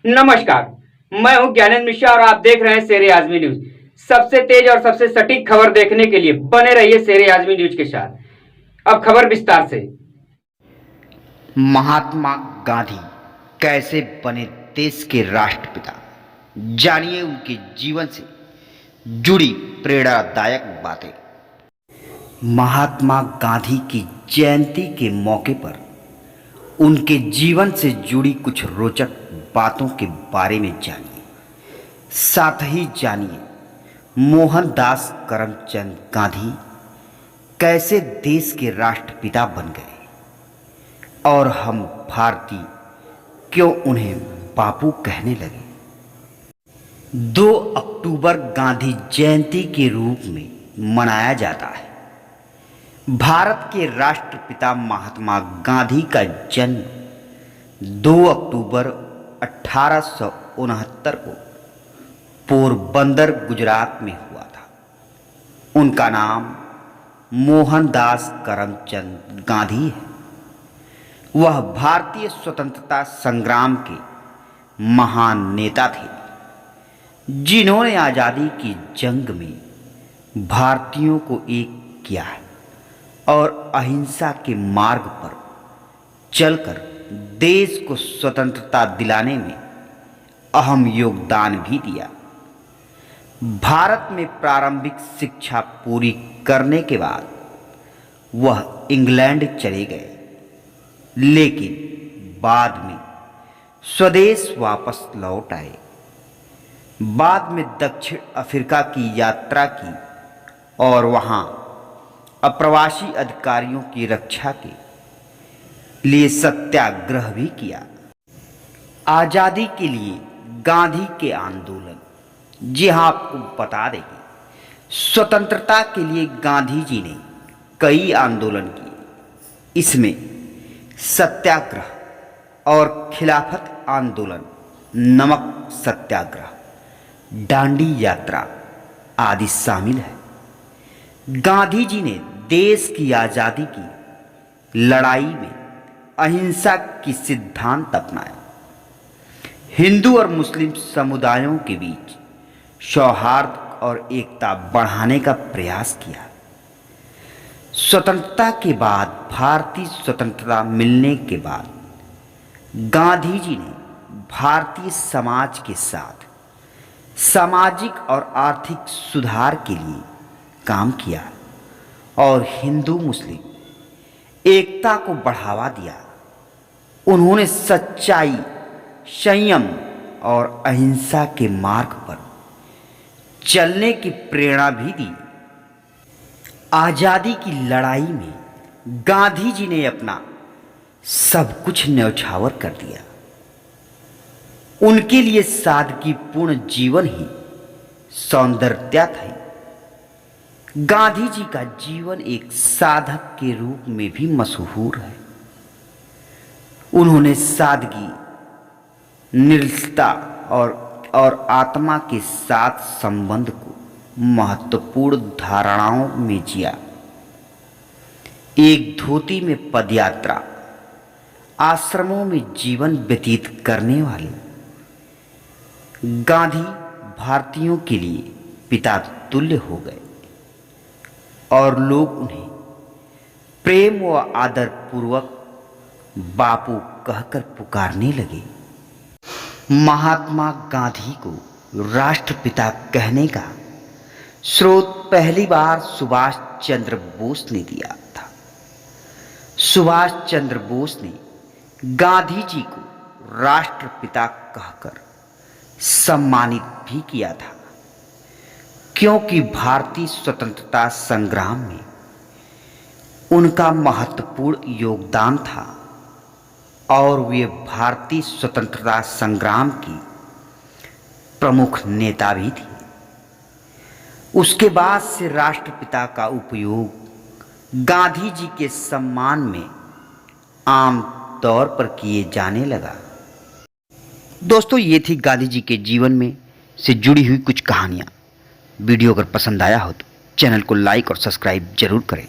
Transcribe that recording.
नमस्कार। मैं हूं ज्ञानेंद्र मिश्रा और आप देख रहे हैं शेर आजमी न्यूज। सबसे तेज और सबसे सटीक खबर देखने के लिए बने रहिए शेर आजमी न्यूज के साथ। अब खबर विस्तार से। महात्मा गांधी कैसे बने देश के राष्ट्रपिता, जानिए उनके जीवन से जुड़ी प्रेरणादायक बातें। महात्मा गांधी की जयंती के मौके पर उनके जीवन से जुड़ी कुछ रोचक बातों के बारे में जानिए। साथ ही जानिए मोहनदास करमचंद गांधी कैसे देश के राष्ट्रपिता बन गए और हम भारतीय क्यों उन्हें बापू कहने लगे। 2 अक्टूबर गांधी जयंती के रूप में मनाया जाता है। भारत के राष्ट्रपिता महात्मा गांधी का जन्म 2 अक्टूबर 1869 को पोरबंदर, गुजरात में हुआ था। उनका नाम मोहनदास करमचंद गांधी है। वह भारतीय स्वतंत्रता संग्राम के महान नेता थे, जिन्होंने आज़ादी की जंग में भारतीयों को एक किया है और अहिंसा के मार्ग पर चलकर देश को स्वतंत्रता दिलाने में अहम योगदान भी दिया। भारत में प्रारंभिक शिक्षा पूरी करने के बाद वह इंग्लैंड चले गए, लेकिन बाद में स्वदेश वापस लौट आए। बाद में दक्षिण अफ्रीका की यात्रा की और वहां अप्रवासी अधिकारियों की रक्षा के लिए सत्याग्रह भी किया। आज़ादी के लिए गांधी के आंदोलन, जी हाँ, आपको बता देंगे, स्वतंत्रता के लिए गांधी जी ने कई आंदोलन किए। इसमें सत्याग्रह और खिलाफत आंदोलन, नमक सत्याग्रह, दांडी यात्रा आदि शामिल है। गांधी जी ने देश की आज़ादी की लड़ाई में अहिंसा की सिद्धांत अपनाया। हिंदू और मुस्लिम समुदायों के बीच सौहार्द और एकता बढ़ाने का प्रयास किया। स्वतंत्रता के बाद, भारतीय स्वतंत्रता मिलने के बाद, गांधी जी ने भारतीय समाज के साथ सामाजिक और आर्थिक सुधार के लिए काम किया और हिंदू मुस्लिम एकता को बढ़ावा दिया। उन्होंने सच्चाई, संयम और अहिंसा के मार्ग पर चलने की प्रेरणा भी दी। आज़ादी की लड़ाई में गांधी जी ने अपना सब कुछ न्यौछावर कर दिया। उनके लिए सादगीपूर्ण जीवन ही सौंदर्यता थी। गांधी जी का जीवन एक साधक के रूप में भी मशहूर है। उन्होंने सादगी, निर्मलता और आत्मा के साथ संबंध को महत्वपूर्ण धारणाओं में जिया। एक धोती में पदयात्रा, आश्रमों में जीवन व्यतीत करने वाले गांधी भारतीयों के लिए पिता तुल्य हो गए और लोग उन्हें प्रेम व आदर पूर्वक बापू कहकर पुकारने लगे। महात्मा गांधी को राष्ट्रपिता कहने का स्रोत पहली बार सुभाष चंद्र बोस ने दिया था। सुभाष चंद्र बोस ने गांधी जी को राष्ट्रपिता कहकर सम्मानित भी किया था, क्योंकि भारतीय स्वतंत्रता संग्राम में उनका महत्वपूर्ण योगदान था और वे भारतीय स्वतंत्रता संग्राम की प्रमुख नेता भी थे। उसके बाद से राष्ट्रपिता का उपयोग गांधी जी के सम्मान में आम तौर पर किए जाने लगा। दोस्तों, ये थी गांधी जी के जीवन में से जुड़ी हुई कुछ कहानियाँ। वीडियो अगर पसंद आया हो तो चैनल को लाइक और सब्सक्राइब जरूर करें।